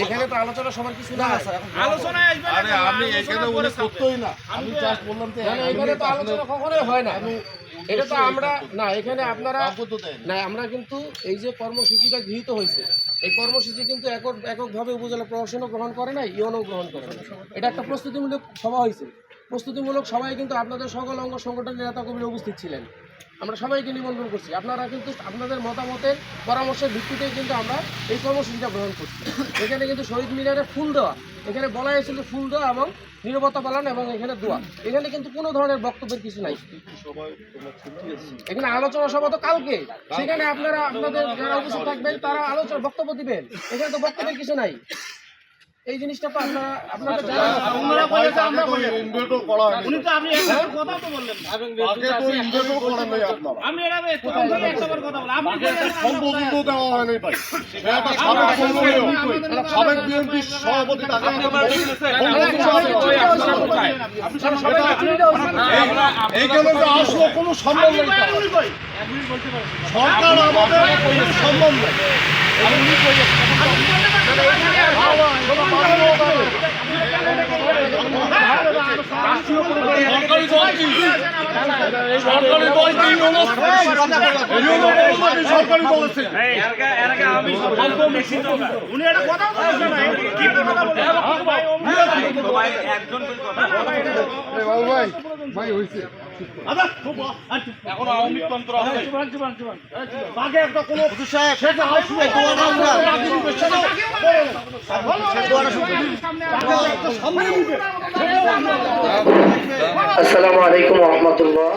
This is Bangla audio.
এখানে তো আলোচনা সবার কিছু না, আলোচনায় আমি এখানে উনি করতেই না, আমি জাস্ট বললাম যে এখানে তো আলোচনা কখনোই হয় না। এটা তো আমরা না, এখানে আপনারা না, আমরা কিন্তু এই যে কর্মসূচিটা গৃহীত হয়েছে, এই কর্মসূচি কিন্তু এককভাবে উপজেলা প্রশাসনও গ্রহণ করে না, ইউনও গ্রহণ করে না। এটা একটা প্রস্তুতিমূলক সভা হয়েছে। প্রস্তুতিমূলক সভায় কিন্তু আপনাদের সকল অঙ্গ সংগঠনের নেতাকর্মীরা উপস্থিত ছিলেন। আমরা সবাইকে নিমন্ত্রণ করছি। আপনারা কিন্তু আপনাদের মতামতের পরামর্শের ভিত্তিতেই কিন্তু আমরা এই কর্মসূচিটা গ্রহণ করছি। এখানে কিন্তু শহীদ মিনারে ফুল দেওয়া, এখানে বলা হয়েছিল ফুল দেওয়া এবং নীরবতা পালন এবং এখানে দোয়া, এখানে কিন্তু কোনো ধরনের বক্তব্যের কিছু নাই। এখানে আলোচনা সভা তো কালকে, সেখানে আপনারা আপনাদের যারা উপস্থিত থাকবেন তারা আলোচনা বক্তব্য দিবেন, এখানে তো বক্তব্যের কিছু নাই। এই জিনিসটা তো আপনাদের আসলো কোনো সম্ভব নেই, সরকার আমাদের কোনো সম্ভব নেই। সরকারি বলেছে ভাই হয়েছে এখন আওয়ামী তন্ত্র আসসালামু আলাইকুম ওয়া রাহমাতুল্লাহ।